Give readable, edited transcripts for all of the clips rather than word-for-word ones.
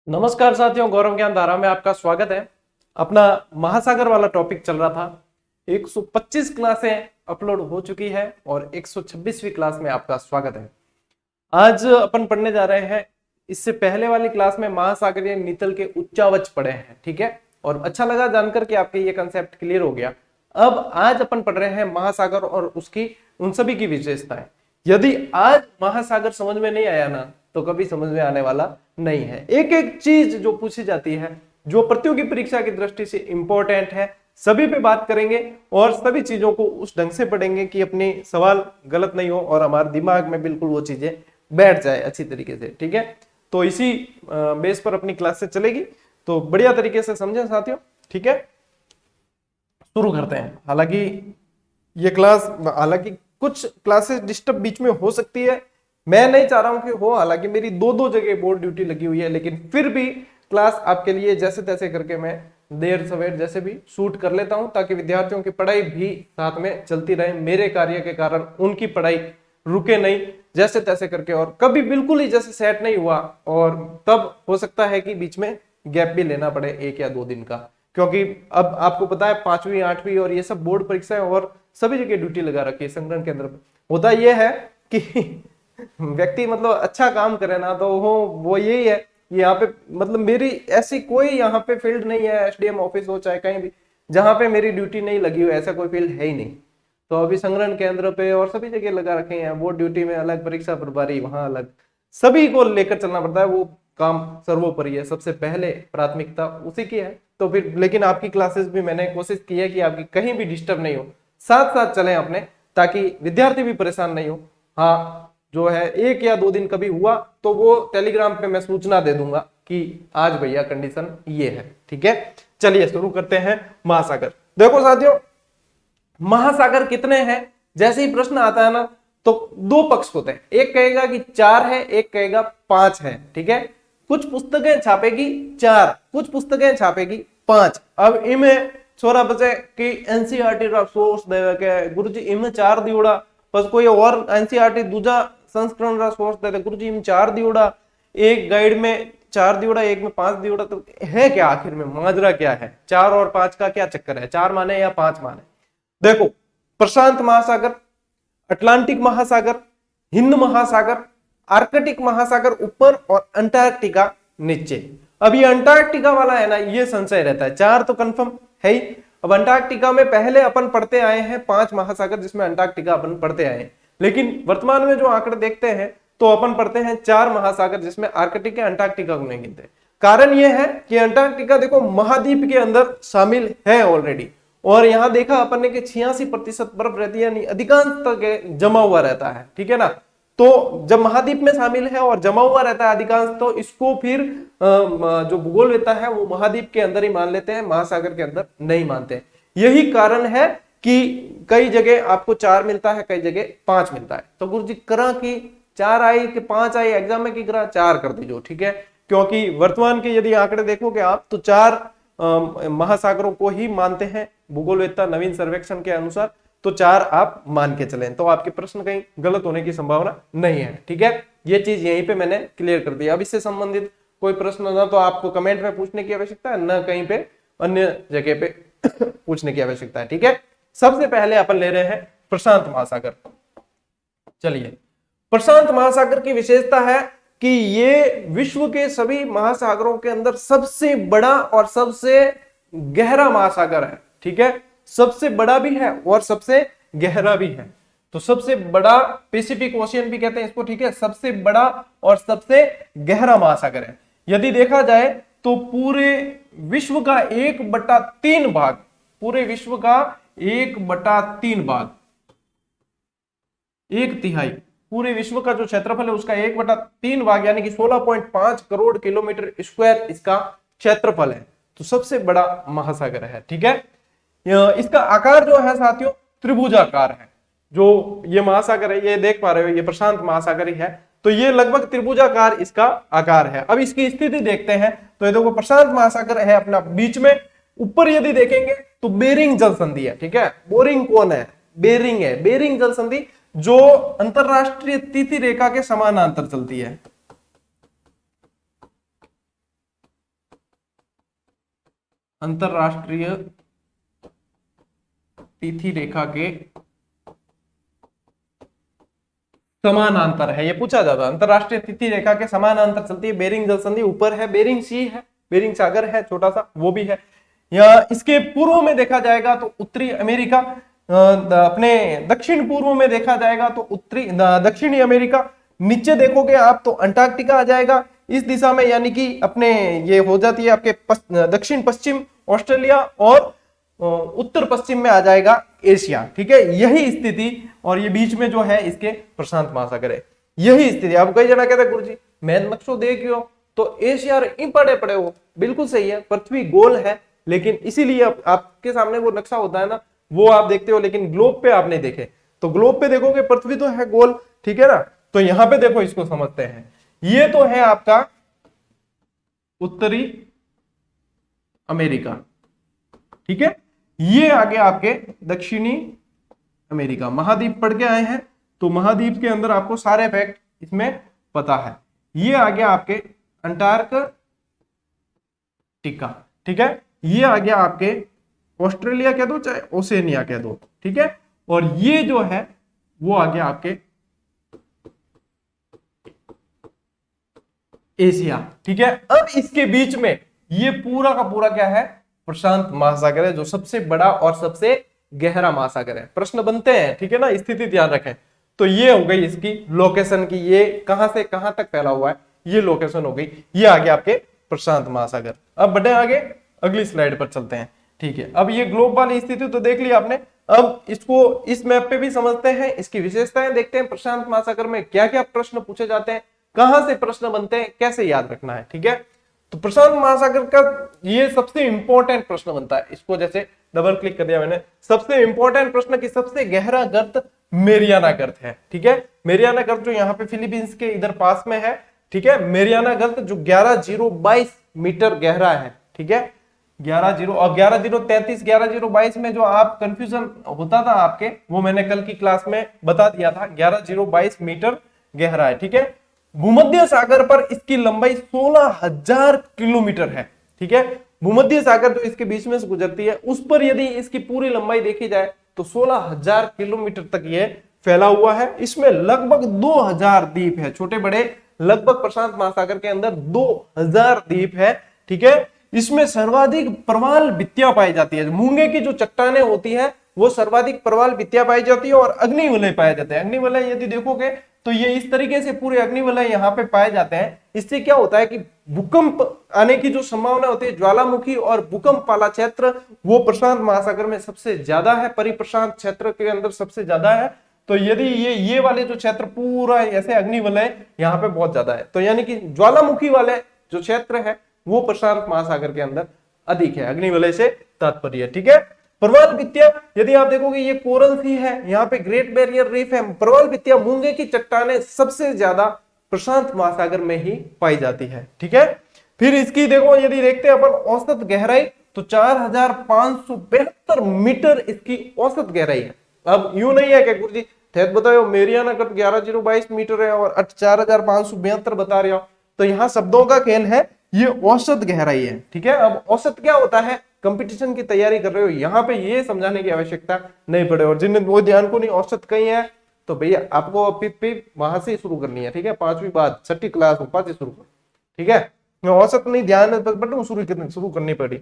नमस्कार साथियों, गौरव ज्ञान धारा में आपका स्वागत है। अपना महासागर वाला टॉपिक चल रहा था। 125 क्लासें अपलोड हो चुकी है और 126वीं क्लास में आपका स्वागत है। आज अपन पढ़ने जा रहे हैं। इससे पहले वाली क्लास में महासागरीय नीतल के उच्चावच पढ़े हैं, ठीक है, और अच्छा लगा जानकर कि आपके ये कंसेप्ट क्लियर हो गया। अब आज अपन पढ़ रहे हैं महासागर और उसकी उन सभी की विशेषताएं। यदि आज महासागर समझ में नहीं आया ना, तो कभी समझ में आने वाला नहीं है। एक एक चीज जो पूछी जाती है, जो प्रतियोगी परीक्षा की दृष्टि से इंपॉर्टेंट है, सभी पे बात करेंगे और सभी चीजों को उस ढंग से पढ़ेंगे कि अपनी सवाल गलत नहीं हो और हमारे दिमाग में बिल्कुल वो चीजें बैठ जाए अच्छी तरीके से, ठीक है। तो इसी बेस पर अपनी क्लास से चलेगी, तो बढ़िया तरीके से समझें साथियों, ठीक है। शुरू करते हैं। हालांकि ये क्लास, हालांकि कुछ क्लासेस डिस्टर्ब बीच में हो सकती है, मैं नहीं चाह रहा हूं कि हो। हालांकि मेरी दो दो जगह बोर्ड ड्यूटी लगी हुई है, लेकिन फिर भी क्लास आपके लिए जैसे तैसे करके मैं देर सवेर जैसे भी शूट कर लेता हूं, ताकि विद्यार्थियों की पढ़ाई भी साथ में चलती रहे। मेरे कार्य के कारण उनकी पढ़ाई रुके नहीं, जैसे तैसे करके। और कभी बिल्कुल ही जैसे सेट नहीं हुआ और तब हो सकता है कि बीच में गैप भी लेना पड़े 1 या 2 दिन का, क्योंकि अब आपको पता है 5वीं 8वीं और ये सब बोर्ड परीक्षाएं और सभी जगह ड्यूटी लगा रखी है संग्रहण केंद्र में। होता यह है कि व्यक्ति मतलब अच्छा काम करे ना, तो वो यही है। यहाँ पे मतलब मेरी ऐसी कोई यहाँ पे फील्ड नहीं है, एसडीएम ऑफिस हो चाहे कहीं भी, जहां पे मेरी ड्यूटी नहीं लगी हो, ऐसा कोई फील्ड है ही नहीं। तो अभी संग्रहण केंद्र पे और सभी जगह लगा रखे हैं। वो ड्यूटी में अलग, परीक्षा प्रभारी वहां अलग, सभी को लेकर चलना पड़ता है। वो काम सर्वोपरि है, सबसे पहले प्राथमिकता उसी की है। तो फिर लेकिन आपकी क्लासेस भी मैंने कोशिश की है कि आपकी कहीं भी डिस्टर्ब नहीं हो, साथ साथ चलें अपने, ताकि विद्यार्थी भी परेशान नहीं हो। हाँ, जो है 1 या 2 दिन कभी हुआ तो वो टेलीग्राम पे मैं सूचना दे दूंगा कि आज भैया कंडीशन ये है, ठीक है। चलिए शुरू करते हैं। महासागर, देखो साथियों, महासागर कितने हैं, जैसे ही प्रश्न आता है ना, तो दो पक्ष होते हैं। एक कहेगा कि 4 है, एक कहेगा 5 है, ठीक है। कुछ पुस्तकें छापेगी 4, कुछ पुस्तकें छापेगी 5। अब इनमें छोरा बचे कि एनसीईआरटी रा सोर्स देवे के गुरुजी इनमें 4 दियोड़ा, बस कोई और एनसीईआरटी दूजा संस्करण रा सोर्स दे गुरुजी इनमें 4 दियोड़ा, एक गाइड में 4 दियोड़ा, एक में 5 दियोड़ा। तो है क्या आखिर में माजरा क्या है? 4 और 5 का क्या चक्कर है? 4 माने या 5 माने? देखो, प्रशांत महासागर, अटलांटिक महासागर, हिंद महासागर, आर्कटिक महासागर ऊपर और अंटार्कटिका नीचे। अब ये अंटार्कटिका वाला है ना, ये संशय रहता है। 4 तो कंफर्म है ही। अब अंटार्कटिका में पहले अपन पढ़ते आए हैं 5 महासागर, जिसमें अंटार्कटिका अपन पढ़ते आए हैं। लेकिन वर्तमान में जो आंकड़े देखते हैं तो अपन पढ़ते हैं 4 महासागर, जिसमें आर्कटिक अंटार्कटिका को नहीं गिनते। कारण यह है कि अंटार्कटिका देखो महाद्वीप के अंदर शामिल है ऑलरेडी, और यहां देखा अपन ने कि 86% बर्फ रहती है, यानी अधिकांश तक जमा हुआ रहता है, ठीक है ना। तो जब महाद्वीप में शामिल है और जमा हुआ रहता है अधिकांश, तो इसको फिर जो भूगोल रहता है वो महाद्वीप के अंदर ही मान लेते हैं, महासागर के अंदर नहीं मानते। यही कारण है कि कई जगह आपको 4 मिलता है, कई जगह 5 मिलता है। तो गुरु जी करा की 4 आई कि 5 आई, एग्जाम में की करा 4 कर दीजिए, ठीक है। क्योंकि वर्तमान के यदि आंकड़े देखोगे आप, तो 4 महासागरों को ही मानते हैं भूगोलवेत्ता नवीन सर्वेक्षण के अनुसार। तो 4 आप मान के चलें, तो आपके प्रश्न कहीं गलत होने की संभावना नहीं है, ठीक है। ये चीज यहीं पे मैंने क्लियर कर दी। अब इससे संबंधित कोई प्रश्न ना तो आपको कमेंट में पूछने की आवश्यकता है, ना कहीं पे अन्य जगह पे पूछने की आवश्यकता है, ठीक है। सबसे पहले अपन ले रहे हैं प्रशांत महासागर। चलिए, प्रशांत महासागर की विशेषता है कि ये विश्व के सभी महासागरों के अंदर सबसे बड़ा और सबसे गहरा महासागर है, ठीक है। सबसे बड़ा भी है और सबसे गहरा भी है। तो सबसे बड़ा पैसिफिक ओशियन भी कहते हैं इसको, ठीक है। सबसे बड़ा और सबसे गहरा महासागर है। यदि देखा जाए तो पूरे विश्व का 1/3 भाग, पूरे विश्व का 1/3 भाग, 1/3 पूरे विश्व का जो क्षेत्रफल है उसका 1/3 भाग, यानी कि 16.5 करोड़ किलोमीटर स्क्वायर इसका क्षेत्रफल है। तो सबसे बड़ा महासागर है, ठीक है। इसका आकार जो है साथियों त्रिभुजाकार है। जो ये महासागर है, ये देख पा रहे हो, ये प्रशांत महासागर ही है। तो ये लगभग त्रिभुजाकार इसका आकार है। अब इसकी स्थिति देखते हैं। तो ये देखो प्रशांत महासागर है अपना बीच में। ऊपर यदि देखेंगे तो बेरिंग जल संधि है, ठीक है। बोरिंग कौन है? बेरिंग है। बेरिंग जल संधि जो अंतरराष्ट्रीय तिथि रेखा के समानांतर चलती है। अंतरराष्ट्रीय तिथि रेखा के समानांतर है, ये पूछा जाता है। अंतरराष्ट्रीय तिथि रेखा के समानांतर चलती है। बेरिंग जल संधि ऊपर है, बेरिंग सी है, बेरिंग सागर है छोटा सा, वो भी है। या इसके पूर्व में देखा जाएगा तो उत्तरी अमेरिका, अपने दक्षिण पूर्व में देखा जाएगा तो उत्तरी दक्षिणी अमेरिका, नीचे देखोगे आप तो अंटार्कटिका आ जाएगा इस दिशा में, यानी कि अपने ये हो जाती है आपके दक्षिण पश्चिम ऑस्ट्रेलिया, और उत्तर पश्चिम में आ जाएगा एशिया। ठीक है, यही स्थिति, और ये बीच में जो है इसके प्रशांत महासागर है, यही स्थिति। अब कई जना कहते हैं गुरुजी मैं नक्शो देखियो तो एशिया इन पड़े पड़े हो, बिल्कुल सही है, पृथ्वी गोल है, लेकिन इसीलिए आपके सामने वो नक्शा होता है ना, वो आप देखते हो, लेकिन ग्लोब पे आपने देखे। तो ग्लोब पे देखोगे पृथ्वी तो है गोल, ठीक है ना। तो यहां पे देखो, इसको समझते हैं, ये तो है आपका उत्तरी अमेरिका, ठीक है। ये आगे आपके दक्षिणी अमेरिका, महाद्वीप पढ़ के आए हैं तो महाद्वीप के अंदर आपको सारे फैक्ट इसमें पता है। ये आगे आपके अंटार्कटिका, ठीक है। ये आगे आपके ऑस्ट्रेलिया कह दो चाहे ओसेनिया कह दो, ठीक है। और ये जो है वो आगे आपके एशिया, ठीक है। अब इसके बीच में ये पूरा का पूरा क्या है, प्रशांत महासागर है, जो सबसे बड़ा और सबसे गहरा महासागर है। प्रश्न बनते हैं, ठीक है ना, स्थिति ध्यान रखें। तो ये हो गई इसकी लोकेशन की, ये कहां से कहां तक फैला हुआ है, ये लोकेशन हो गई। ये आगे आपके प्रशांत महासागर। अब बढ़े आगे, अगली स्लाइड पर चलते हैं, ठीक है। अब ये ग्लोब वाली स्थिति तो देख लिया आपने, अब इसको इस मैप पे भी समझते हैं, इसकी विशेषताएं देखते हैं। प्रशांत महासागर में क्या क्या प्रश्न पूछे जाते हैं, कहां से प्रश्न बनते हैं, कैसे याद रखना है, ठीक है। तो प्रशांत महासागर का ये सबसे इंपॉर्टेंट प्रश्न बनता है, इसको जैसे डबल क्लिक कर दिया मैंने। सबसे इंपॉर्टेंट प्रश्न की सबसे गहरा गर्त मेरियाना गर्त है, ठीक है। मेरियाना गर्त जो यहाँ पे फिलीपींस के इधर पास में है, ठीक है। मेरियाना गर्त जो 11,022 मीटर गहरा है, ठीक है। 11,0 और 11,033, 11,022 में जो आप कंफ्यूजन होता था आपके, वो मैंने कल की क्लास में बता दिया था। 11,022 मीटर गहरा है, ठीक है। भूमध्य सागर पर इसकी लंबाई 16,000 किलोमीटर है, ठीक है। भूमध्य सागर जो इसके बीच में से गुजरती है, उस पर यदि इसकी पूरी लंबाई देखी जाए तो 16,000 किलोमीटर तक ये फैला हुआ है। इसमें लगभग 2,000 द्वीप है, छोटे बड़े, लगभग प्रशांत महासागर के अंदर 2,000 द्वीप है, ठीक है। इसमें सर्वाधिक प्रवाल भित्तियां पाई जाती है। मूंगे की जो चट्टानें होती है वो सर्वाधिक प्रवाल भित्तियां पाई जाती है, और अग्निवलय पाए जाते हैं। अग्निवलय यदि देखोगे तो ये इस तरीके से पूरे अग्निवलय यहाँ पे पाए जाते हैं। इससे क्या होता है कि भूकंप आने की जो संभावना होती है, ज्वालामुखी और भूकंप वाला क्षेत्र वो प्रशांत महासागर में सबसे ज्यादा है, परिप्रशांत क्षेत्र के अंदर सबसे ज्यादा है। तो यदि ये वाले जो क्षेत्र पूरा ऐसे अग्निवलय यहाँ पे बहुत ज्यादा है, तो यानी कि ज्वालामुखी वाले जो क्षेत्र है वो प्रशांत महासागर के अंदर अधिक है, अग्निवलय से तात्पर्य, ठीक है। प्रवाल भित्तियां यदि आप देखोगे ये कोरल सी है, यहाँ पे ग्रेट बैरियर रीफ है। प्रवाल भित्तियां, मूंगे की चट्टानें सबसे ज्यादा प्रशांत महासागर में ही पाई जाती है, ठीक है। फिर इसकी देखो, यदि देखते हैं अपन औसत गहराई, तो 4,572 मीटर इसकी औसत गहराई है। अब यूं नहीं है कि गुरुजी थे बताओ मेरियाना गर्त 11,022 मीटर है और 4,572 बता रहे हो, तो यहाँ शब्दों का खेल है, ये औसत गहराई है, ठीक है। अब औसत क्या होता है, कंपटीशन की तैयारी कर रहे हो, यहाँ पे ये समझाने की आवश्यकता नहीं पड़े। और जिन्हें वो ध्यान को नहीं औसत कहीं है, तो भैया आपको पिप वहां से शुरू करनी है, ठीक है। 5वीं बाद 6ठी क्लास में 5 से शुरू करो, ठीक है। औसत नहीं ध्यान शुरू करनी पड़ी।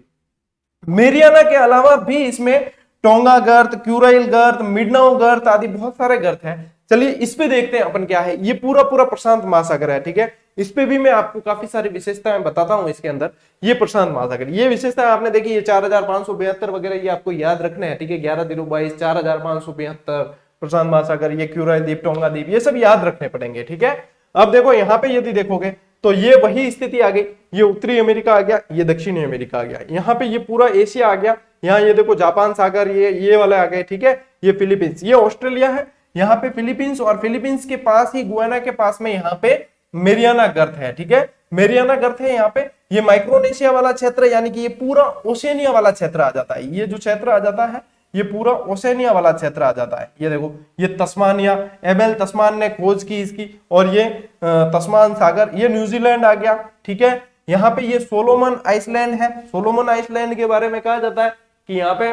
मेरियाना के अलावा भी इसमें टोंगा गर्त, क्यूराइल गर्त, मिडनाउ गर्त आदि बहुत सारे गर्त हैं। चलिए इस पे देखते हैं अपन क्या है। ये पूरा पूरा प्रशांत महासागर है, ठीक है। इस पे भी मैं आपको काफी सारी विशेषताएं बताता हूं इसके अंदर। ये प्रशांत महासागर, ये विशेषताएं आपने देखी, ये 4,572 वगैरह ये आपको याद रखना है, ठीक है। 11,022, 4,572 प्रशांत महासागर, ये क्यूराइल द्वीप, टोंगा द्वीप, ये सब याद रखने पड़ेंगे, ठीक है। अब देखो यहाँ पे यदि देखोगे तो ये वही स्थिति आ गई, ये उत्तरी अमेरिका आ गया, ये दक्षिणी अमेरिका आ गया, यहाँ पे ये पूरा एशिया आ गया। यहाँ ये देखो जापान सागर, ये वाले आ गए, ठीक है। ये फिलीपींस, ये ऑस्ट्रेलिया है, यहाँ पे फिलीपींस, और फिलीपींस के पास ही गुयाना के पास में यहाँ पे मेरियाना गर्त है, ठीक है। मेरियाना गर्त है यहाँ पे। ये माइक्रोनेशिया वाला क्षेत्र, यानी कि ये पूरा ओशेनिया वाला क्षेत्र आ जाता है। ये जो क्षेत्र आ जाता है ये पूरा ओशेनिया वाला क्षेत्र आ जाता है। ये देखो, ये तस्मानिया, एबेल तस्मान ने खोज की इसकी, और ये तस्मान सागर, ये न्यूजीलैंड आ गया, ठीक है। यहाँ पे ये सोलोमन आइसलैंड है। सोलोमन आइसलैंड के बारे में कहा जाता है कि यहाँ पे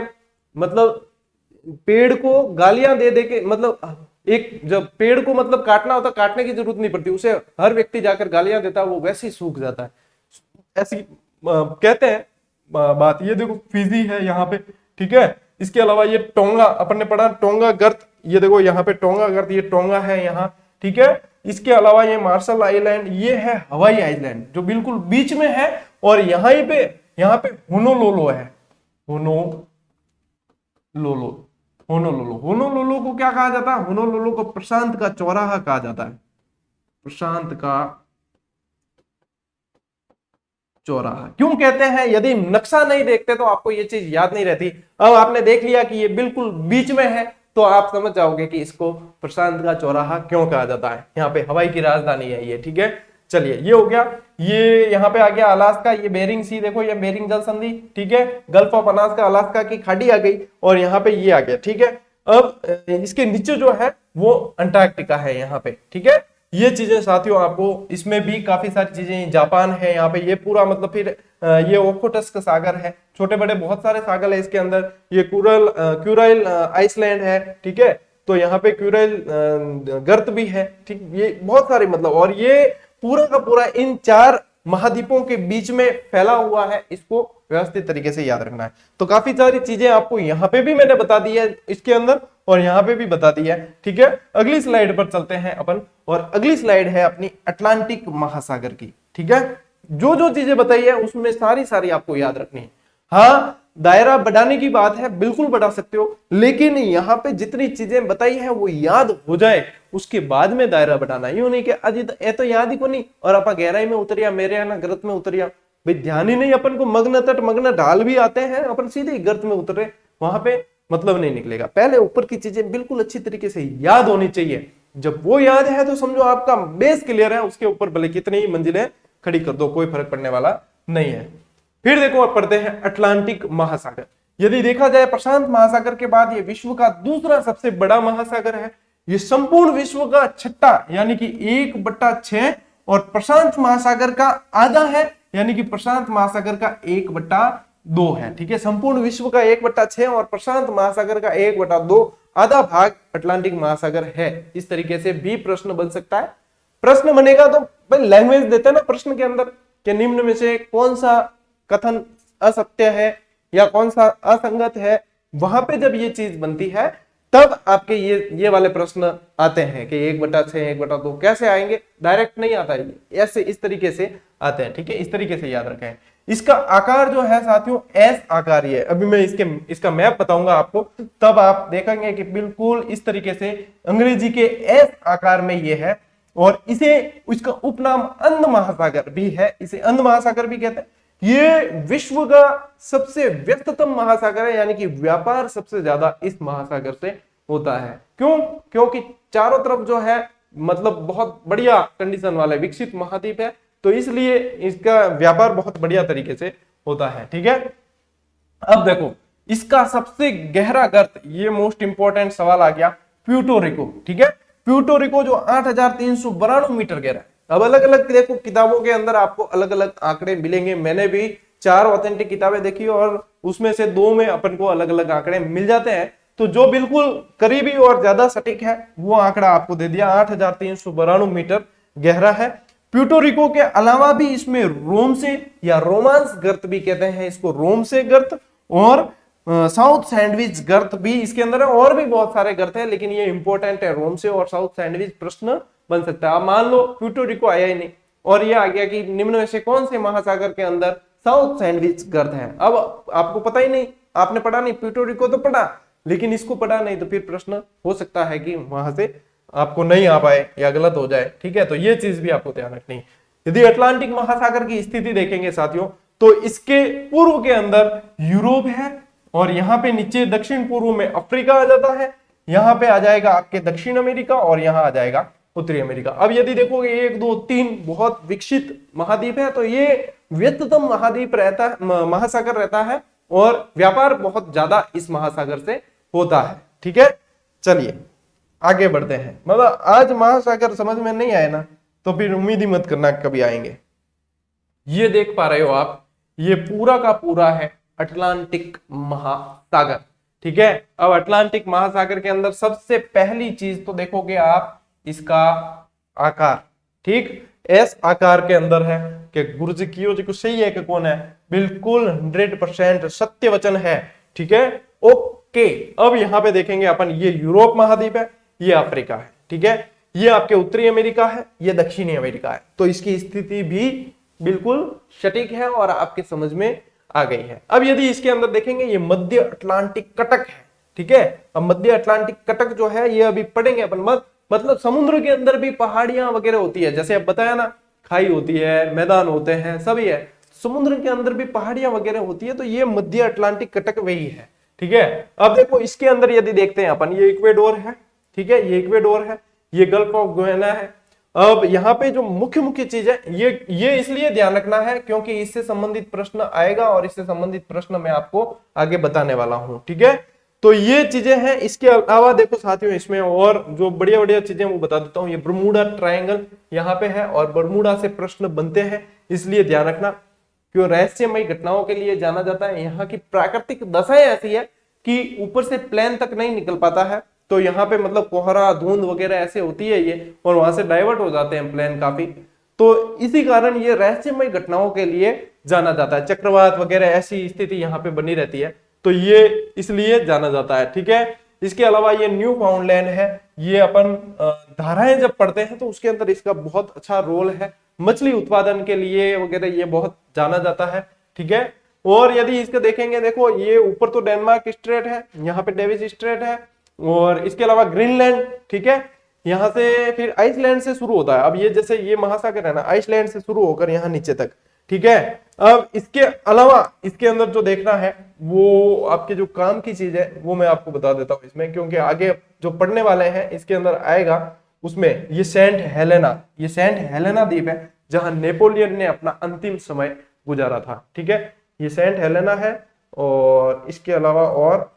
मतलब पेड़ को गालियां दे दे के, मतलब एक जब पेड़ को मतलब काटना होता, काटने की जरूरत नहीं पड़ती, उसे हर व्यक्ति जाकर गालियां देता है, वो वैसे ही सूख जाता है, ऐसी कहते हैं बात। ये देखो फिजी है यहाँ पे, ठीक है। इसके अलावा ये टोंगा, अपन ने पढ़ा टोंगा गर्त, ये देखो यहाँ पे टोंगा गर्त, ये टोंगा है यहाँ, ठीक है। इसके अलावा ये मार्शल आइलैंड, ये है हवाई आइलैंड जो बिल्कुल बीच में है, और यहाँ पे होनोलुलु है, होनोलुलु को क्या कहा जाता है? होनोलुलु को प्रशांत का चौराहा कहा जाता है, प्रशांत का चौराहा। क्यों कहते हैं? यदि नक्शा नहीं देखते तो आपको ये चीज याद नहीं रहती। अब आपने देख लिया कि ये बिल्कुल बीच में है, तो आप समझ जाओगे कि इसको प्रशांत का चौराहा क्यों कहा जाता है। यहाँ पे हवाई की राजधानी है ये, ठीक है। चलिए ये हो गया। ये यहाँ पे आ गया अलास्का, ये बेरिंग सी, देखो ये बेरिंग जल संधि, ठीक है। गल्फ ऑफ अलास्का, अलास्का की खाड़ी आ गई, और यहाँ पे ये आ गया, ठीक है। अब इसके नीचे जो है वो अंटार्कटिका है यहाँ पे, ठीक है। ये चीजें साथियों आपको, इसमें भी काफी सारी चीजें, जापान है यहाँ पे, ये पूरा मतलब फिर ये ओखोटस्क सागर है, छोटे बड़े बहुत सारे सागर है इसके अंदर। ये क्यूराइल आइसलैंड है, ठीक है। तो यहाँ पे क्यूराइल गर्त भी है, ठीक। ये बहुत सारे मतलब, और ये पूरा का पूरा इन 4 महाद्वीपों के बीच में फैला हुआ है, इसको व्यवस्थित तरीके से याद रखना है। तो काफी सारी चीजें आपको यहाँ पे भी मैंने बता दी है इसके अंदर, और यहाँ पे भी बता दी है, ठीक है। अगली स्लाइड पर चलते हैं अपन, और अगली स्लाइड है अपनी अटलांटिक महासागर की, ठीक है। जो जो चीजें बताई है उसमें सारी आपको याद रखनी है। हाँ, दायरा बढ़ाने की बात है, बिल्कुल बढ़ा सकते हो, लेकिन यहाँ पे जितनी चीजें बताई है वो याद हो जाए, उसके बाद में दायरा बढ़ाना। यूं नहीं कि अजी तो याद ही को नहीं, और आप गहराई में उतरिया, मेरे यहाँ गर्त में उतरिया, भाई ध्यान ही नहीं। अपन को मग्न तट मग्न ढाल भी आते हैं, अपन सीधे गर्त में उतरे, वहां पे मतलब नहीं निकलेगा। पहले ऊपर की चीजें बिल्कुल अच्छी तरीके से याद होनी चाहिए। जब वो याद है तो समझो आपका बेस क्लियर है, उसके ऊपर भले कितनी ही मंजिलें खड़ी कर दो, कोई फर्क पड़ने वाला नहीं है। फिर देखो अब पढ़ते हैं अटलांटिक महासागर। यदि देखा जाए प्रशांत महासागर के बाद ये विश्व का दूसरा सबसे बड़ा महासागर है। ये संपूर्ण विश्व का छठा यानी कि 1/6, और प्रशांत महासागर का आधा है, यानी कि प्रशांत महासागर का 1/2 है, ठीक है। संपूर्ण विश्व का 1/6 और प्रशांत महासागर का 1/2, आधा भाग अटलांटिक महासागर है। इस तरीके से भी प्रश्न बन सकता है। प्रश्न बनेगा तो भाई लैंग्वेज देते हैं ना प्रश्न के अंदर, कि निम्न में से कौन सा कथन असत्य है या कौन सा असंगत है, वहां पे जब ये चीज बनती है तब आपके ये वाले प्रश्न आते हैं कि 1/6 1/2 कैसे आएंगे। डायरेक्ट नहीं आता है, ऐसे इस तरीके से आते हैं, ठीक है। इस तरीके से याद रखें। इसका आकार जो है साथियों एस आकार ही है। अभी मैं इसका मैप बताऊंगा आपको, तब आप देखेंगे कि बिल्कुल इस तरीके से अंग्रेजी के एस आकार में ये है, और इसे इसका उपनाम अंध महासागर भी है, इसे अंध महासागर भी कहते हैं। ये विश्व का सबसे व्यस्ततम महासागर है, यानी कि व्यापार सबसे ज्यादा इस महासागर से होता है। क्यों? क्योंकि चारों तरफ जो है मतलब बहुत बढ़िया कंडीशन वाला विकसित महाद्वीप है, तो इसलिए इसका व्यापार बहुत बढ़िया तरीके से होता है, ठीक है। अब देखो इसका सबसे गहरा गर्त, ये मोस्ट इंपॉर्टेंट सवाल आ गया, प्यूर्टो रिको, ठीक है। प्यूर्टो रिको जो 8,392 मीटर गहरा है। अब अलग अलग देखो किताबों के अंदर आपको अलग अलग आंकड़े मिलेंगे। मैंने भी 4 ऑथेंटिक किताबें देखी और उसमें से 2 में अपन को अलग अलग आंकड़े मिल जाते हैं। तो जो बिल्कुल करीबी और ज्यादा सटीक है वो आंकड़ा आपको दे दिया, 8,392 मीटर गहरा है। प्यूर्टो रिको के अलावा भी इसमें रोम से या रोमांस गर्त भी कहते हैं इसको, रोम से गर्त, और साउथ सैंडविच गर्त भी इसके अंदर है। और भी बहुत सारे गर्त है, लेकिन ये इंपॉर्टेंट है, रोम से और साउथ सैंडविच प्रश्न बन सकता है। आप मान लो प्यूर्टो रिको आया ही नहीं और ये आ गया कि निम्न में से कौन से महासागर के अंदर साउथ सैंडविच गर्त है। अब आपको पता ही नहीं, आपने पढ़ा नहीं, प्यूर्टो रिको तो पढ़ा लेकिन इसको पढ़ा नहीं, तो फिर प्रश्न हो सकता है कि वहां से आपको नहीं आ पाए या गलत हो जाए, ठीक है। तो ये चीज भी आपको ध्यान रखनी है। यदि अटलांटिक महासागर की स्थिति देखेंगे साथियों, तो इसके पूर्व के अंदर यूरोप है, और यहाँ पे नीचे दक्षिण पूर्व में अफ्रीका आ जाता है, यहाँ पे आ जाएगा आपके दक्षिण अमेरिका, और यहाँ आ जाएगा उत्तरी अमेरिका। अब यदि देखोगे 1 2 3 बहुत विकसित महाद्वीप है, तो ये व्यस्ततम महाद्वीप रहता है, महासागर रहता है, और व्यापार बहुत ज्यादा इस महासागर से होता है, ठीक है। चलिए आगे बढ़ते हैं। मतलब आज महासागर समझ में नहीं आए ना, तो फिर उम्मीद ही मत करना कभी आएंगे। ये देख पा रहे हो आप, ये पूरा का पूरा है अटलांटिक महासागर। ठीक है, अब अटलांटिक महासागर के अंदर सबसे पहली चीज तो देखोगे आप इसका आकार। ठीक, एस आकार के अंदर है कि गुरुजी कियो जी को सही है कि कौन है, बिल्कुल 100% सत्य वचन है। ठीक है, ओके। अब यहां पे देखेंगे अपन, ये यूरोप महाद्वीप है, ये अफ्रीका है। ठीक है, ये आपके उत्तरी अमेरिका है, ये दक्षिणी अमेरिका है। तो इसकी स्थिति भी बिल्कुल सटीक है और आपके समझ में आ गई है। अब यदि इसके अंदर देखेंगे, ये मध्य अटलांटिक कटक है। ठीक है, अब मध्य अटलांटिक कटक जो है ये अभी पढ़ेंगे अपन। मतलब समुद्र के अंदर भी पहाड़ियां वगैरह होती है, जैसे अब बताया ना, खाई होती है, मैदान होते हैं, सभी है। समुद्र के अंदर भी पहाड़ियां वगैरह होती है, तो ये मध्य अटलांटिक कटक वही है। ठीक है, अब देखो इसके अंदर यदि देखते हैं अपन, ये इक्वेडोर है। ठीक है, ये इक्वेडोर है, ये गल्फ ऑफ गुयाना है। अब यहाँ पे जो मुख्य मुख्य चीज है, ये इसलिए ध्यान रखना है क्योंकि इससे संबंधित प्रश्न आएगा और इससे संबंधित प्रश्न मैं आपको आगे बताने वाला हूं। ठीक है, तो ये चीजें हैं। इसके अलावा देखो साथियों, इसमें और जो बढ़िया बढ़िया चीजें वो बता देता हूँ। ये बरमूडा ट्रायंगल यहाँ पे है और बरमूडा से प्रश्न बनते हैं, इसलिए ध्यान रखना। क्यों रहस्यमयी घटनाओं के लिए जाना जाता है। यहाँ की प्राकृतिक दशाएं ऐसी है कि ऊपर से प्लेन तक नहीं निकल पाता है, तो यहाँ पे मतलब कोहरा धुंध वगैरह ऐसे होती है ये, और वहां से डाइवर्ट हो जाते हैं प्लेन काफी। तो इसी कारण ये रहस्यमय घटनाओं के लिए जाना जाता है। चक्रवात वगैरह ऐसी स्थिति यहाँ पे बनी रहती है, तो ये इसलिए जाना जाता है। ठीक है, इसके अलावा ये न्यू फाउंडलैंड है। ये अपन धाराएं जब पढ़ते हैं तो उसके अंदर इसका बहुत अच्छा रोल है। मछली उत्पादन के लिए वगैरह ये बहुत जाना जाता है। ठीक है, और यदि इसके देखेंगे, देखो ये ऊपर तो डेनमार्क स्ट्रेट है, यहाँ पे डेविस स्ट्रेट है, और इसके अलावा ग्रीनलैंड। ठीक है, यहां से फिर आइसलैंड से शुरू होता है। अब ये जैसे ये महासागर है ना, आइसलैंड से शुरू होकर यहाँ नीचे तक। ठीक है, अब इसके अलावा इसके अंदर जो देखना है वो आपके जो काम की चीज है वो मैं आपको बता देता हूं इसमें, क्योंकि आगे जो पढ़ने वाले हैं इसके अंदर आएगा उसमें। ये सेंट हेलेना, ये सेंट हेलेना द्वीप है जहां नेपोलियन ने अपना अंतिम समय गुजारा था। ठीक है, ये सेंट हेलेना है। और इसके अलावा और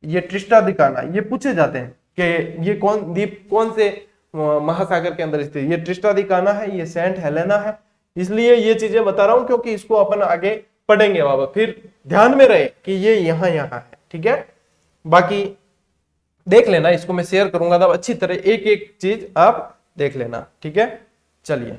ये ट्रिस्टा दी काना, ये पूछे जाते हैं कि ये कौन द्वीप कौन से महासागर के अंदर स्थित। ये ट्रिस्टा दी काना है, ये सेंट हेलेना है। इसलिए ये चीजें बता रहा हूं क्योंकि इसको अपन आगे पढ़ेंगे बाबा, फिर ध्यान में रहे कि ये यहाँ यहाँ है। ठीक है, बाकी देख लेना, इसको मैं शेयर करूंगा तब अच्छी तरह एक एक चीज आप देख लेना। ठीक है, चलिए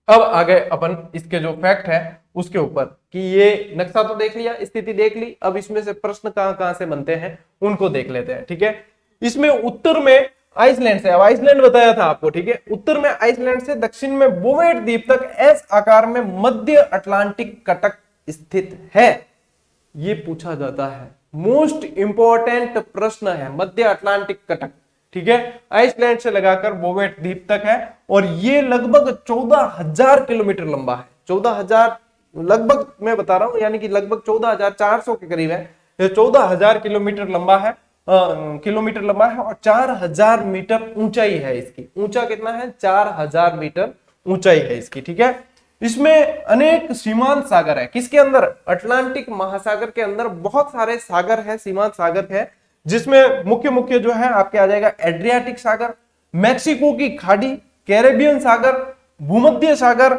अब आगे अपन इसके जो फैक्ट है उसके ऊपर, कि ये नक्शा तो देख लिया, स्थिति देख ली। अब इसमें से प्रश्न कहां कहां से बनते हैं उनको देख लेते हैं। ठीक है, इसमें उत्तर में आइसलैंड से, अब आइसलैंड बताया था आपको। ठीक है, उत्तर में आइसलैंड से दक्षिण में बोवेट द्वीप तक एस आकार में मध्य अटलांटिक कटक स्थित है। ये पूछा जाता है, मोस्ट इंपॉर्टेंट प्रश्न है, मध्य अटलांटिक कटक। ठीक है, आइसलैंड से लगाकर बोवेट द्वीप तक है और ये लगभग 14,000 किलोमीटर लंबा है। 14,000 लगभग मैं बता रहा हूं, यानी कि लगभग 14,400 के करीब है। ये 14,000 किलोमीटर लंबा है, और 4,000 मीटर ऊंचाई है इसकी। ऊंचा कितना है? 4,000 मीटर ऊंचाई है इसकी। ठीक है, इसमें अनेक सीमांत सागर है। किसके अंदर? अटलांटिक महासागर के अंदर बहुत सारे सागर है, सीमांत सागर है, जिसमें मुख्य मुख्य जो है आपके आ जाएगा एड्रियाटिक सागर, मैक्सिको की खाड़ी, कैरेबियन सागर, भूमध्य सागर,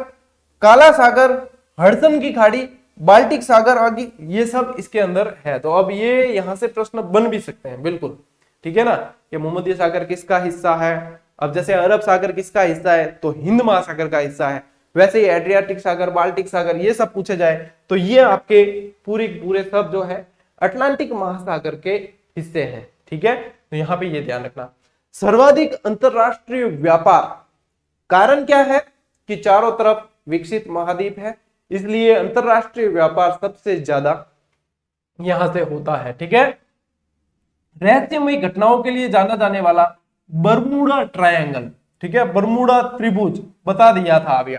काला सागर, हडसन की खाड़ी, बाल्टिक सागर आदि, ये सब इसके अंदर है। तो अब ये यहां से प्रश्न बन भी सकते हैं, बिल्कुल। ठीक है ना, ये भूमध्य सागर किसका हिस्सा है? अब जैसे अरब सागर किसका हिस्सा है, तो हिंद महासागर का हिस्सा है। वैसे ही एड्रियाटिक सागर, बाल्टिक सागर, ये सब पूछे जाए तो ये आपके पूरे सब जो है अटलांटिक महासागर के हिस्से हैं। ठीक है, तो यहां पे ये ध्यान रखना। सर्वाधिक अंतरराष्ट्रीय व्यापार, कारण क्या है कि चारों तरफ विकसित महाद्वीप है, इसलिए अंतरराष्ट्रीय व्यापार सबसे ज्यादा यहां से होता है। ठीक है, रहस्यमयी घटनाओं के लिए जाना जाने वाला बरमूडा ट्रायंगल, ठीक है, बरमूडा त्रिभुज बता दिया था अभी।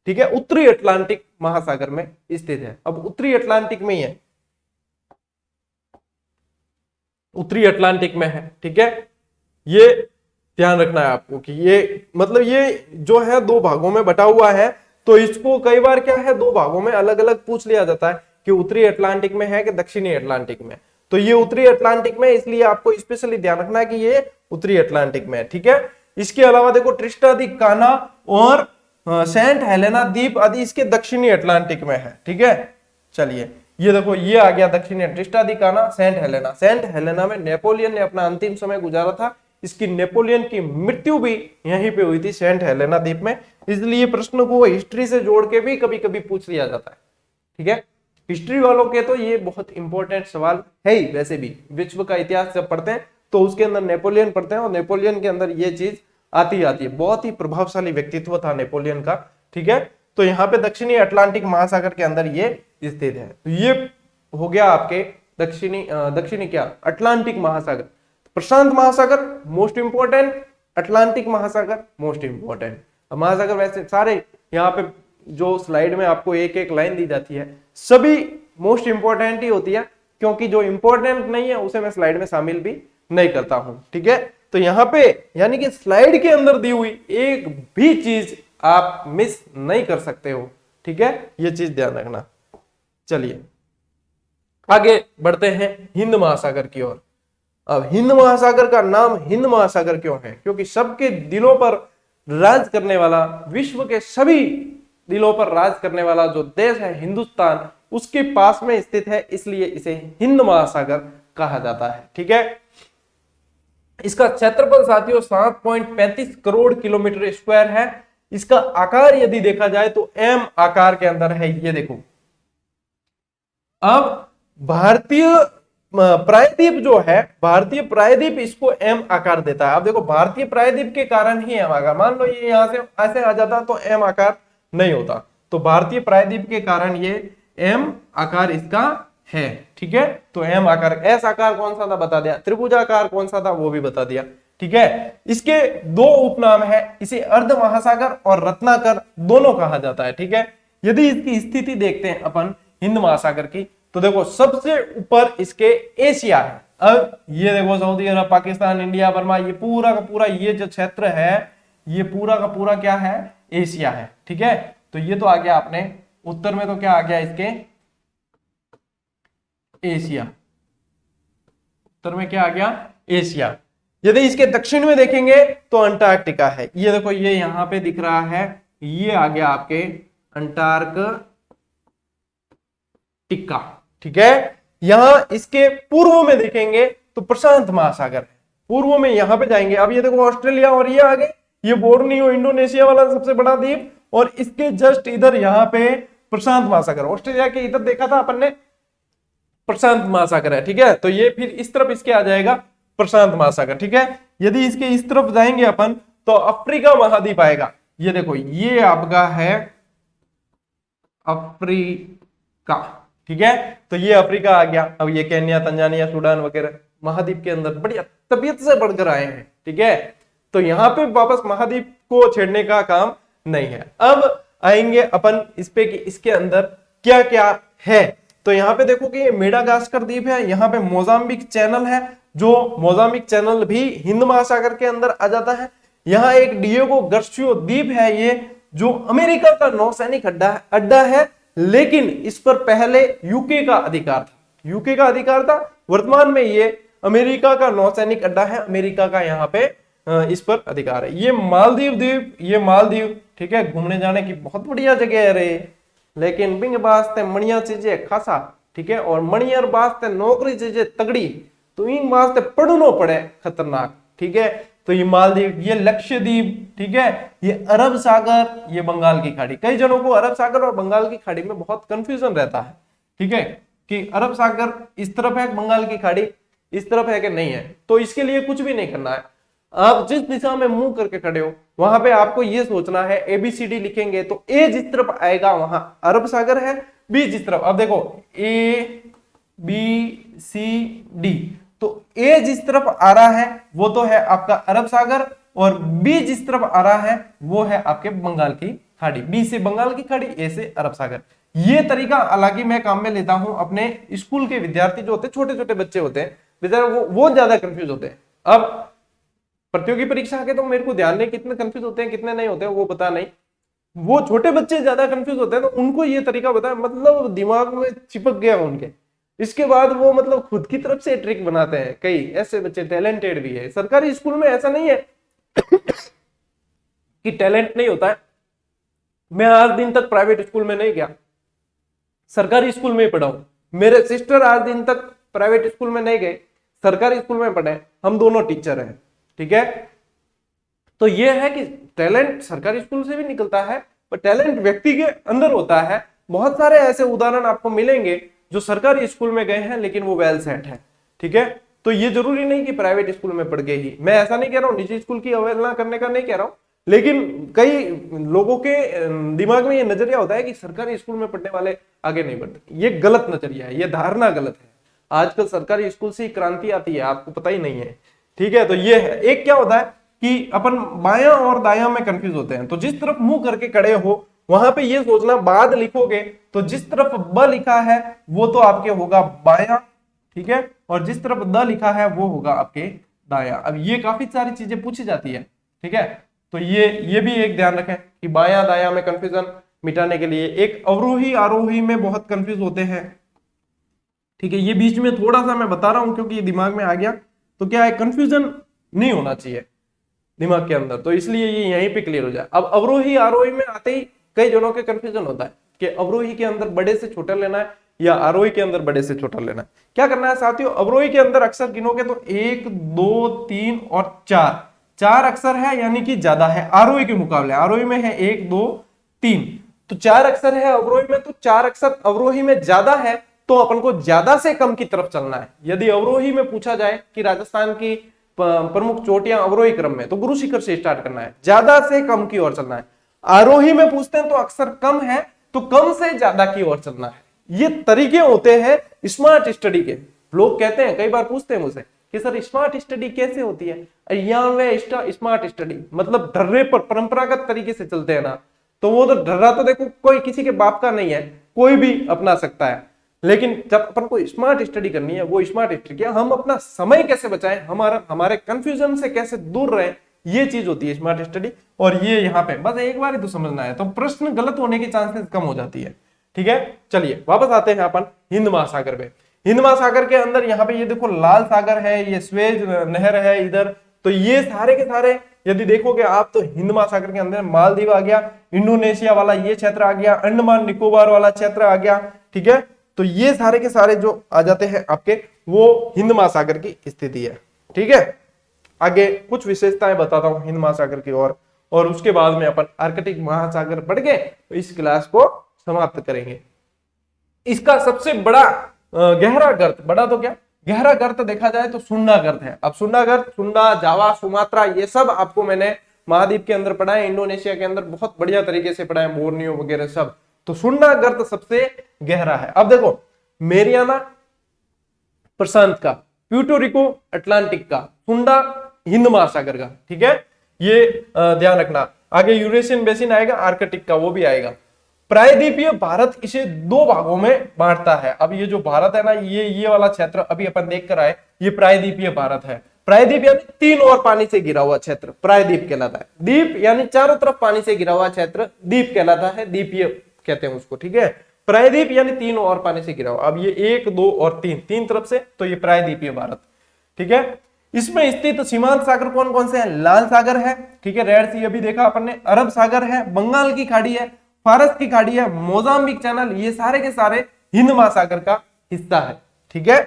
ठीक है, उत्तरी अटलांटिक महासागर में स्थित है। अब उत्तरी अटलांटिक में ही है, उत्तरी अटलांटिक में है। ठीक है, ये ध्यान रखना है आपको कि ये मतलब ये जो है दो भागों में बटा हुआ है, तो इसको कई बार क्या है दो भागों में अलग अलग पूछ लिया जाता है कि उत्तरी अटलांटिक में है कि दक्षिणी अटलांटिक में। तो ये उत्तरी अटलांटिक में, इसलिए आपको स्पेशली ध्यान रखना है कि ये उत्तरी अटलांटिक में है। ठीक है, इसके अलावा देखो ट्रिस्टा दी काना और सेंट हेलेना द्वीप आदि इसके दक्षिणी अटलांटिक में है। ठीक है, चलिए ये देखो ये आ गया दक्षिणी टिस्टा दी काना, सेंट हेलेना। सेंट हेलेना में नेपोलियन ने अपना अंतिम समय गुजारा था। इसकी नेपोलियन की मृत्यु भी यहीं पे हुई थी, सेंट हेलेना द्वीप में। इसलिए प्रश्न को हिस्ट्री से जोड़ के भी कभी कभी पूछ लिया जाता है। ठीक है, हिस्ट्री वालों के तो ये बहुत इंपॉर्टेंट सवाल है ही। वैसे भी विश्व का इतिहास जब पढ़ते हैं तो उसके अंदर नेपोलियन पढ़ते हैं और नेपोलियन के अंदर ये चीज आती है। बहुत ही प्रभावशाली व्यक्तित्व था नेपोलियन का। ठीक है, तो यहाँ पे दक्षिणी अटलांटिक महासागर के अंदर ये स्थित है। तो ये हो गया आपके दक्षिणी क्या, अटलांटिक महासागर। प्रशांत महासागर मोस्ट इंपोर्टेंट, अटलांटिक महासागर मोस्ट इंपोर्टेंट। महासागर वैसे सारे यहाँ पे जो स्लाइड में आपको एक एक लाइन दी जाती है सभी मोस्ट इंपोर्टेंट ही होती है, क्योंकि जो इंपॉर्टेंट नहीं है उसे मैं स्लाइड में शामिल भी नहीं करता हूं। ठीक है, तो यहाँ पे यानी कि स्लाइड के अंदर दी हुई एक भी चीज आप मिस नहीं कर सकते हो। ठीक है, ये चीज ध्यान रखना। चलिए आगे बढ़ते हैं हिंद महासागर की ओर। अब हिंद महासागर का नाम हिंद महासागर क्यों है? क्योंकि सबके दिलों पर राज करने वाला, विश्व के सभी दिलों पर राज करने वाला जो देश है हिंदुस्तान, उसके पास में स्थित है, इसलिए इसे हिंद महासागर कहा जाता है। ठीक है, इसका क्षेत्रफल साथियों 7.35 करोड़ किलोमीटर स्क्वायर है। इसका आकार यदि देखा जाए तो एम आकार के अंदर है। ये देखो, अब भारतीय प्रायद्वीप जो है, भारतीय प्रायद्वीप इसको एम आकार देता है। अब देखो भारतीय प्रायद्वीप के कारण ही एम आकार, मान लो ये यहां से ऐसे आ जाता तो एम आकार नहीं होता, तो भारतीय प्रायद्वीप के कारण ये एम आकार इसका है। ठीक है, तो एम आकार। एस आकार कौन सा था बता दिया, त्रिभुजाकार कौन सा था वो भी बता दिया। ठीक है, इसके दो उपनाम है, इसे अर्ध महासागर और रत्नाकर दोनों कहा जाता है। ठीक है, यदि इसकी स्थिति देखते हैं अपन हिंद महासागर की, तो देखो सबसे ऊपर इसके एशिया है। अब ये देखो सऊदी अरब, पाकिस्तान, इंडिया, बर्मा, ये पूरा का पूरा ये जो क्षेत्र है, ये पूरा का पूरा क्या है, एशिया है। ठीक है, तो ये तो आ गया अपने उत्तर में, तो क्या आ गया इसके एशिया। उत्तर में क्या आ गया, एशिया। यदि इसके दक्षिण में देखेंगे तो अंटार्कटिका है। ये देखो ये यहां पे दिख रहा है, ये आ गया आपके अंटार्कटिका। ठीक है, यहां इसके पूर्व में देखेंगे तो प्रशांत महासागर है। पूर्व में यहां पे जाएंगे, अब ये देखो ऑस्ट्रेलिया और ये आगे, ये बोर्नियो इंडोनेशिया वाला सबसे बड़ा द्वीप, और इसके जस्ट इधर यहाँ पे प्रशांत महासागर। ऑस्ट्रेलिया के इधर देखा था अपन ने, प्रशांत महासागर है। ठीक है, तो ये फिर इस तरफ इसके आ जाएगा प्रशांत महासागर। ठीक है, यदि इसके इस तरफ जाएंगे अपन तो अफ्रीका महाद्वीप आएगा। ये देखो ये आपका है अफ्रीका। ठीक है, तो ये अफ्रीका आ गया। अब ये केन्या, तंजानिया, सूडान वगैरह महाद्वीप के अंदर बढ़िया तबीयत से बढ़कर आए हैं। ठीक है, तो यहाँ पे वापस महाद्वीप को छेड़ने का काम नहीं है। अब आएंगे अपन इस पे कि इसके अंदर क्या क्या है। तो यहाँ पे देखो कि ये मेडागास्कर द्वीप है, यहाँ पे मोजाम्बिक चैनल है, जो मोजाम्बिक चैनल भी हिंद महासागर के अंदर आ जाता है। यहाँ एक डिएगो गार्सिया द्वीप है, ये जो अमेरिका का नौसैनिक अड्डा है, लेकिन इस पर पहले यूके का अधिकार था। यूके का अधिकार था, वर्तमान में ये अमेरिका का नौसैनिक अड्डा है। अमेरिका का यहाँ पे इस पर अधिकार है। ये मालदीव द्वीप, ये मालदीव, ठीक है, घूमने जाने की बहुत बढ़िया जगह है रे, लेकिन बिंग वास्ते मणिया चीजें खासा। ठीक है, और मणियर वास्ते नौकरी चीजें तगड़ी, तो इन वास्ते पढ़नो पड़े खतरनाक। ठीक है, तो ये मालदीव, ये लक्षद्वीप, ठीक है, ये अरब सागर, ये बंगाल की खाड़ी। कई जनों को अरब सागर और बंगाल की खाड़ी में बहुत कंफ्यूजन रहता है। ठीक है, कि अरब सागर इस तरफ है, बंगाल की खाड़ी इस तरफ है कि नहीं है। तो इसके लिए कुछ भी नहीं करना है, आप जिस दिशा में मुंह करके खड़े हो वहां पे आपको ये सोचना है, ABCD लिखेंगे तो ए जिस तरफ आएगा वहां अरब सागर है, बी जिस तरफ, अब देखो ABCD, तो ए जिस तरफ आ रहा है वो तो है आपका अरब सागर, और बी जिस तरफ आ रहा है वो है आपके बंगाल की खाड़ी। बी से बंगाल की खाड़ी, ए से अरब सागर। ये तरीका हालांकि मैं काम में लेता हूं अपने स्कूल के विद्यार्थी जो होते हैं, छोटे छोटे बच्चे होते हैं बेचारे, वो ज्यादा कंफ्यूज होते हैं। अब प्रतियोगी परीक्षा के तो मेरे को ध्यान नहीं कितने कंफ्यूज होते हैं कितने नहीं होते हैं वो पता नहीं, वो छोटे बच्चे ज्यादा कंफ्यूज होते हैं, तो उनको ये तरीका बताया, मतलब दिमाग में चिपक गया उनके। इसके बाद वो मतलब खुद की तरफ से ट्रिक बनाते हैं। कई ऐसे बच्चे टैलेंटेड भी है। सरकारी स्कूल में ऐसा नहीं है कि टैलेंट नहीं होता है, मैं आज दिन तक प्राइवेट स्कूल में नहीं गया, सरकारी स्कूल में ही पढ़ा हूं। मेरे सिस्टर आज दिन तक प्राइवेट स्कूल में नहीं गए, सरकारी स्कूल में पढ़े, हम दोनों टीचर हैं, ठीक है। तो ये है कि टैलेंट सरकारी स्कूल से भी निकलता है, पर टैलेंट व्यक्ति के अंदर होता है। बहुत सारे ऐसे उदाहरण आपको मिलेंगे जो सरकारी स्कूल में गए हैं लेकिन वो वेल सेट है, ठीक है। तो ये जरूरी नहीं कि प्राइवेट स्कूल में पढ़ गए ही, मैं ऐसा नहीं कह रहा हूं, निजी स्कूल की अवहेलना करने का नहीं कह रहा हूं, लेकिन कई लोगों के दिमाग में ये नजरिया होता है कि सरकारी स्कूल में पढ़ने वाले आगे नहीं बढ़ते। ये गलत नजरिया है, ये धारणा गलत है। आजकल सरकारी स्कूल से क्रांति आती है, आपको पता ही नहीं है, ठीक है। तो ये है, एक क्या होता है कि अपन बायां और दायां में कंफ्यूज होते हैं। तो जिस तरफ मुंह करके खड़े हो वहां पे ये सोचना, बाद लिखोगे तो जिस तरफ ब लिखा है वो तो आपके होगा बायां, ठीक है, और जिस तरफ द लिखा है वो होगा आपके दायां। अब ये काफी सारी चीजें पूछी जाती है, ठीक है। तो ये भी एक ध्यान रखें कि बायां दायां में कंफ्यूजन मिटाने के लिए। एक अवरोही आरोही में बहुत कंफ्यूज होते हैं, ठीक है। ये बीच में थोड़ा सा मैं बता रहा हूं क्योंकि ये दिमाग में आ गया, तो क्या है, कंफ्यूजन नहीं होना चाहिए दिमाग के अंदर, तो इसलिए ये यहीं पे क्लियर हो जाए। अब अवरोही आरोही में आते ही कई जनों के कंफ्यूजन होता है कि अवरोही के अंदर बड़े से छोटा लेना है या आरोही के अंदर बड़े से छोटा लेना है। क्या करना है साथियों, अवरोही के अंदर अक्षर गिनोगे तो 1 2 3 और 4 अक्षर है, यानी कि ज्यादा है आरोही के मुकाबले। आरोही में है 1 2 3, तो 4 अक्षर है अवरोही में, तो 4 अक्षर अवरोही में ज्यादा है, तो अपन को ज्यादा से कम की तरफ चलना है। यदि अवरोही में पूछा जाए कि राजस्थान की प्रमुख चोटियां अवरोही क्रम में, तो गुरु शिखर से स्टार्ट करना है, ज्यादा से कम की ओर चलना है। आरोही में पूछते हैं तो अक्षर कम है, तो कम से ज्यादा की ओर चलना है। ये तरीके होते हैं स्मार्ट स्टडी के। लोग कहते हैं, कई बार पूछते हैं मुझसे कि सर स्मार्ट स्टडी कैसे होती है, स्मार्ट स्टडी मतलब ढर्रे पर परंपरागत तरीके से चलते हैं ना, तो वो तो ढर्रा तो देखो कोई किसी के बाप का नहीं है, कोई भी अपना सकता है। लेकिन जब अपन को स्मार्ट स्टडी करनी है, वो स्मार्ट स्टडी क्या, हम अपना समय कैसे बचाएं, हमारे कंफ्यूजन से कैसे दूर रहे, ये चीज होती है स्मार्ट स्टडी। और ये यहाँ पे बस एक बार ही तो समझना है, तो प्रश्न गलत होने की चांसेस कम हो जाती है, ठीक है। चलिए वापस आते हैं अपन हिंद महासागर पे। हिंद महासागर के अंदर यहाँ पे ये देखो लाल सागर है, ये स्वेज नहर है इधर, तो ये सारे के सारे यदि देखोगे आप तो हिंद महासागर के अंदर मालदीव आ गया, इंडोनेशिया वाला ये क्षेत्र आ गया, अंडमान निकोबार वाला क्षेत्र आ गया, ठीक है। तो ये सारे के सारे जो आ जाते हैं आपके, वो हिंद महासागर की स्थिति है, ठीक है। आगे कुछ विशेषताएं बताता हूं हिंद महासागर की और उसके बाद में अपन आर्कटिक महासागर पढ़ के तो इस क्लास को समाप्त करेंगे। इसका सबसे बड़ा गहरा गर्त, बड़ा तो क्या गहरा गर्त देखा जाए तो सुंडा गर्त है। अब सुंडा गर्त, सुंडा, जावा, सुमात्रा, ये सब आपको मैंने महाद्वीप के अंदर पढ़ा है, इंडोनेशिया के अंदर बहुत बढ़िया तरीके से पढ़ा है, बोर्नियो वगैरह सब। तो सुंडा गर्त सबसे गहरा है। अब देखो मेरियाना प्रशांत का, प्यूर्टो रिको अटलांटिक का, सुंडा हिंद महासागर का, ठीक है, ये ध्यान रखना। आगे यूरेशियन बेसिन आएगा, आर्कटिक का वो भी आएगा। प्रायद्वीपीय भारत इसे 2 भागों में बांटता है। अब ये जो भारत है ना, ये वाला क्षेत्र अभी अपन देख कर आए, ये प्रायद्वीपीय भारत है। प्रायद्वीप यानी 3 और पानी से घिरा हुआ क्षेत्र प्रायद्वीप कहलाता है। द्वीप यानी चारों तरफ पानी से घिरा हुआ क्षेत्र द्वीप कहलाता है, द्वीपीय कहते हैं उसको, ठीक है। प्रायद्वीप यानी 3 और पानी से घिरा हुआ। अब ये 1 2 और 3 तरफ से, तो ये प्रायद्वीपीय भारत, ठीक है। इसमें स्थित सीमांत सागर कौन कौन से हैं, लाल सागर है, ठीक है, रेड सी अभी देखा अपन ने, अरब सागर है, बंगाल की खाड़ी है, फारस की खाड़ी है, मोजाम्बिक चैनल, ये सारे के सारे हिंद महासागर का हिस्सा है, ठीक है।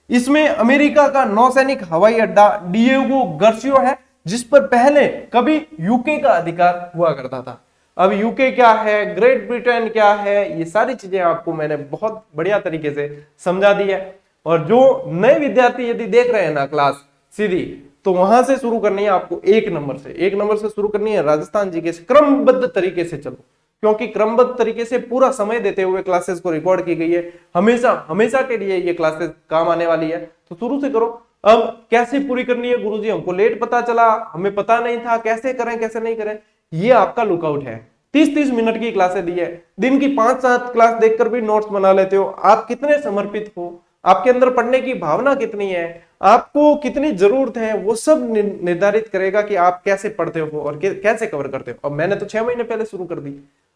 इसमें अमेरिका का नौसैनिक हवाई अड्डा डिएगो गार्सिया है, जिस पर पहले कभी यूके का अधिकार हुआ करता था। अब यूके क्या है, ग्रेट ब्रिटेन क्या है, ये सारी चीजें आपको मैंने बहुत बढ़िया तरीके से समझा दी है। और जो नए विद्यार्थी यदि देख रहे हैं ना क्लास सीधी, तो वहां से शुरू करनी है आपको, 1 नंबर से शुरू करनी है, राजस्थान जी के क्रमबद्ध तरीके से चलो, क्योंकि क्रमबद्ध तरीके से पूरा समय देते हुए क्लासेस को रिकॉर्ड की गई है, हमेशा के लिए ये क्लासेस काम आने वाली है, तो शुरू से करो। अब कैसे पूरी करनी है गुरुजी, हमको लेट पता चला, हमें पता नहीं था, कैसे करें कैसे नहीं करें, ये आपका लुकआउट है। 30-30 मिनट की क्लासें दी है, दिन की 5-7 क्लास देखकर भी नोट्स बना लेते हो। आप कितने समर्पित हो, आपके अंदर पढ़ने की भावना कितनी है, आपको कितनी जरूरत है, वो सब निर्धारित करेगा कि आप कैसे पढ़ते हो और कैसे कवर करते हो। अब मैंने तो 6 महीने पहले शुरू कर दी,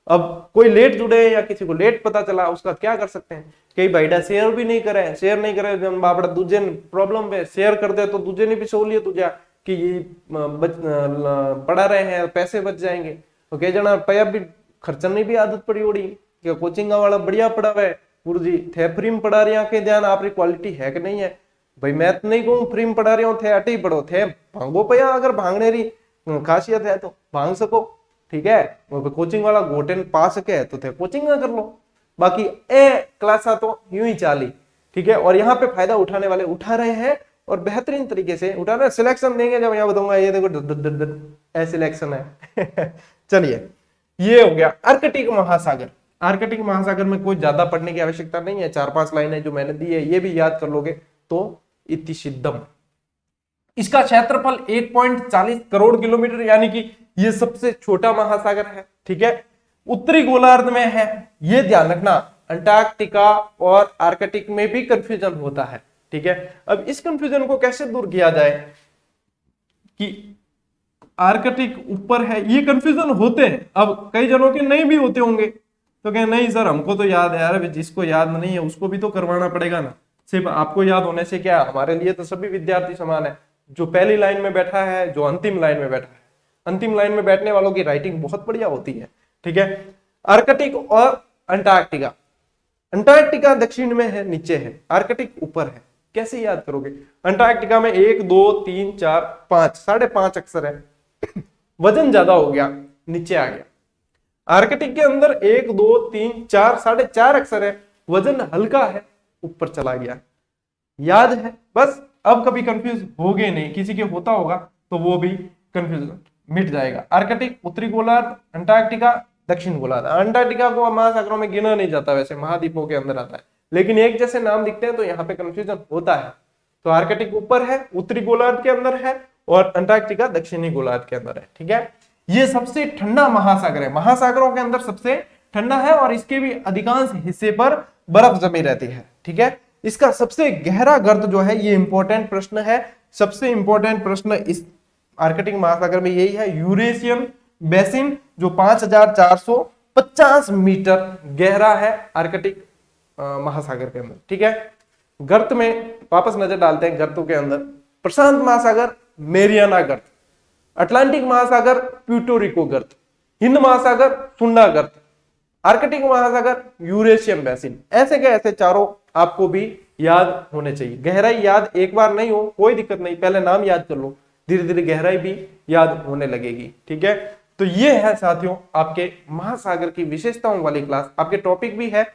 अब कोई लेट जुड़े या किसी को लेट पता चला, उसका क्या कर सकते हैं। कई भाईडा शेयर भी नहीं करे बापड़ा दूजे प्रॉब्लम पे शेयर कर दे तो दूजे ने भी सहूलियत हो जा कि ये पढ़ा रहे हैं, पैसे बच जाएंगे। तो कई जना पया भी खर्चने भी आदत पड़ी होड़ी कि कोचिंग वाला बढ़िया पढ़ावे, गुरु जी थे फ्री में पढ़ा रहे के ध्यान आप क्वालिटी है कि नहीं है। भाई मैं तो नहीं कहूँ फ्री में पढ़ा रहे हो थे अटे ही पढ़ो थे भांगो पया, अगर भांगने री खासियत है तो भांग सको, ठीक है। कोचिंग वाला घोटेन पा सके तो थे कोचिंग ना कर लो, बाकी ए क्लासा तो यूं ही चाली, ठीक है। और यहाँ पे फायदा उठाने वाले उठा रहे हैं और बेहतरीन तरीके से उठा रहे हैं। सिलेक्शन देंगे जब यहाँ बताऊंगा, ये देखो ए सिलेक्शन है चलिए ये हो गया आर्कटिक महासागर। आर्कटिक महासागर में कोई ज्यादा पढ़ने की आवश्यकता नहीं है, 4-5 लाइनें जो मैंने दी है ये भी याद कर लोगे तो इति सिद्धम। इसका क्षेत्रफल 1.40 करोड़ किलोमीटर, यानी कि ये सबसे छोटा महासागर है, ठीक है। उत्तरी गोलार्ध में है, ये ध्यान रखना। अंटार्कटिका और आर्कटिक में भी कंफ्यूजन होता है, ठीक है। अब इस कंफ्यूजन को कैसे दूर किया जाए कि आर्कटिक ऊपर है, ये कंफ्यूजन होते हैं। अब कई जनों के नहीं भी होते होंगे तो कहें नहीं सर हमको तो याद है यार, जिसको याद नहीं है उसको भी तो करवाना पड़ेगा ना, सिर्फ आपको याद होने से क्या, हमारे लिए तो सभी विद्यार्थी समान है। जो पहली लाइन में बैठा है, जो अंतिम लाइन में बैठा है, अंतिम लाइन में बैठने वालों की राइटिंग बहुत बढ़िया होती है, ठीक है। आर्कटिक और अंटार्कटिका, अंटार्कटिका दक्षिण में है, नीचे है, आर्कटिक ऊपर है। कैसे याद करोगे? अंटार्कटिका में 1 2 3 4 5 5.5 अक्षर है, वजन ज्यादा हो गया नीचे आ गया। आर्कटिक के अंदर 1 2 3 4 4.5 अक्षर है, वजन हल्का है, ऊपर चला गया। याद है बस, अब कभी कंफ्यूज हो गए नहीं, किसी के होता होगा तो वो भी कंफ्यूजन मिट जाएगा। आर्कटिक उत्तरी गोलार्ध, अंटार्कटिका दक्षिण गोलार्ध। अंटार्कटिका को महासागरों में गिना नहीं जाता, वैसे महाद्वीपों के अंदर आता है, लेकिन एक जैसे नाम दिखते हैं तो यहाँ पे कंफ्यूजन होता है। तो आर्कटिक ऊपर है, उत्तरी गोलार्ध के अंदर है और अंटार्कटिका दक्षिणी गोलार्ध के अंदर है, ठीक है। ये सबसे ठंडा महासागर है, महासागरों के अंदर सबसे ठंडा है और इसके भी अधिकांश हिस्से पर बर्फ जमी रहती है, ठीक है। इसका सबसे गहरा गर्त जो है, ये इंपॉर्टेंट प्रश्न है, सबसे इंपॉर्टेंट प्रश्न इस आर्कटिक महासागर में यही है, यूरेशियन बेसिन, जो 5450 मीटर गहरा है आर्कटिक महासागर के अंदर, ठीक है। गर्त में वापस नजर डालते हैं, गर्तों के अंदर प्रशांत महासागर मेरियाना गर्त, अटलांटिक महासागर प्यूर्टो रिको गर्त, हिंद महासागर सुंडा गर्त, आर्कटिक महासागर यूरेशियन बेसिन। ऐसे के ऐसे चारों आपको भी याद होने चाहिए। गहराई याद एक बार नहीं हो कोई दिक्कत नहीं, पहले नाम याद कर लो, धीरे धीरे गहराई भी याद होने लगेगी, ठीक है। तो ये है साथियों आपके महासागर की विशेषताओं वाली क्लास। आपके टॉपिक भी है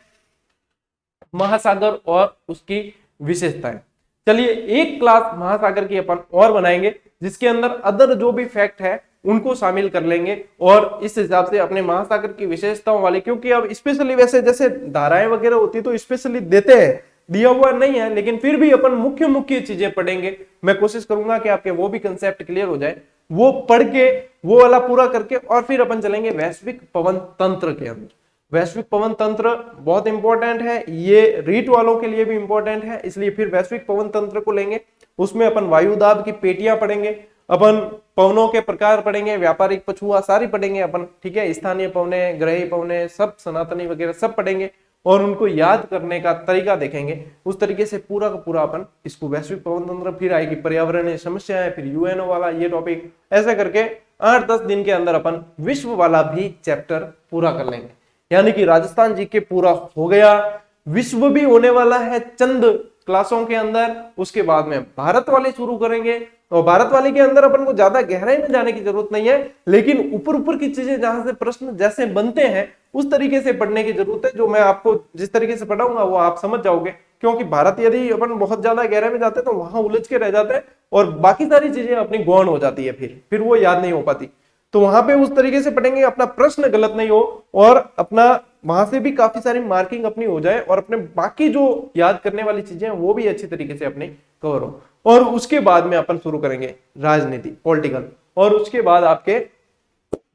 महासागर और उसकी विशेषताएं। चलिए एक क्लास महासागर की अपन और बनाएंगे जिसके अंदर अदर जो भी फैक्ट है उनको शामिल कर लेंगे और इस हिसाब से अपने महासागर की विशेषताओं वाली, क्योंकि अब स्पेशली वैसे जैसे धाराएं वगैरह होती तो स्पेशली देते हैं, दिया हुआ नहीं है, लेकिन फिर भी अपन मुख्य मुख्य चीजें पढ़ेंगे। मैं कोशिश करूंगा कि आपके वो भी कंसेप्ट क्लियर हो जाए, वो पढ़ के वो वाला पूरा करके और फिर अपन चलेंगे वैश्विक पवन तंत्र के अंदर। वैश्विक पवन तंत्र बहुत इंपॉर्टेंट है, ये रीट वालों के लिए भी इंपॉर्टेंट है, इसलिए फिर वैश्विक पवन तंत्र को लेंगे। उसमें अपन वायुदाब की पेटियां पढ़ेंगे, अपन पवनों के प्रकार पढ़ेंगे, व्यापारिक पछुआ सारी पढ़ेंगे अपन, ठीक है। स्थानीय पवने, ग्रही पवने, सब सनातनी वगैरह सब पढ़ेंगे और उनको याद करने का तरीका देखेंगे। उस तरीके से पूरा का पूरा अपन इसको वैश्विक पवन तंत्र, फिर आएगी पर्यावरणीय समस्याएं, फिर यूएनओ वाला ये टॉपिक, ऐसे करके 8-10 दिन के अंदर अपन विश्व वाला भी चैप्टर पूरा कर लेंगे। यानी कि राजस्थान जी के पूरा हो गया, विश्व भी होने वाला है चंद क्लासों के अंदर। उसके बाद में भारत वाले शुरू करेंगे और भारत वाले के अंदर अपन को ज्यादा गहराई में जाने की जरूरत नहीं है, लेकिन ऊपर ऊपर की चीजें जहां से प्रश्न जैसे बनते हैं उस तरीके से पढ़ने की जरूरत है। जो मैं आपको जिस तरीके से पढ़ाऊंगा वो आप समझ जाओगे, क्योंकि भारत यदि अपन बहुत ज्यादा गहराई में जाते हैं तो वहां उलझ के रह जाते हैं और बाकी सारी चीजें अपनी गौण हो जाती है, फिर वो याद नहीं हो पाती। तो वहां पे उस तरीके से पढ़ेंगे अपना प्रश्न गलत नहीं हो और अपना वहां से भी काफी सारी मार्किंग अपनी हो जाए और अपने बाकी जो याद करने वाली चीजें हैं वो भी अच्छी तरीके से अपनी कवर हो। और उसके बाद में अपन शुरू करेंगे राजनीति, पॉलिटिकल, और उसके बाद आपके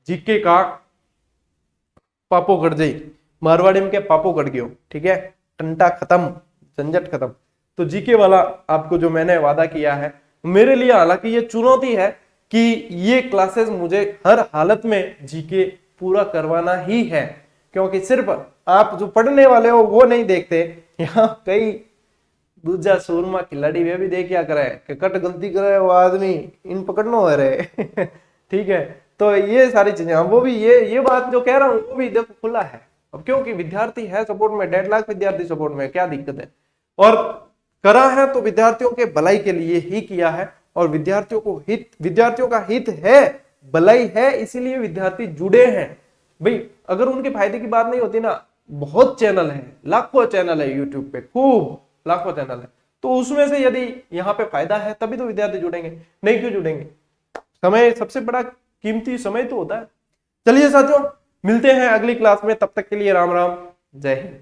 जीके का पापो गढ़ जाई, मारवाड़ी में क्या पापो गढ़ गयो, ठीक है, टंटा खत्म, झंझट खत्म। तो जीके वाला आपको जो मैंने वादा किया है, मेरे लिए हालांकि ये चुनौती है कि ये क्लासेस मुझे हर हालत में जीके पूरा करवाना ही है, क्योंकि सिर्फ आप जो पढ़ने वाले हो वो नहीं देखते, यहाँ कई दूजा सूरमा खिलाड़ी वे भी देखिया करे कि कट गलती करे वो आदमी इन पकड़नो है रे ठीक है। तो ये सारी चीजें, वो भी ये बात जो कह रहा हूँ वो भी देखो खुला है। अब क्योंकि विद्यार्थी है सपोर्ट में, 1.5 लाख विद्यार्थी सपोर्ट में, क्या दिक्कत है। और करा है तो विद्यार्थियों के भलाई के लिए ही किया है, और विद्यार्थियों का हित है, भलाई है, इसीलिए विद्यार्थी जुड़े हैं भाई। अगर उनके फायदे की बात नहीं होती ना, बहुत चैनल है, लाखों चैनल है यूट्यूब पे, खूब लाखों चैनल है, तो उसमें से यदि यहाँ पे फायदा है तभी तो विद्यार्थी जुड़ेंगे, नहीं क्यों जुड़ेंगे। समय सबसे बड़ा कीमती समय तो होता है। चलिए साथियों, मिलते हैं अगली क्लास में, तब तक के लिए राम राम, जय हिंद।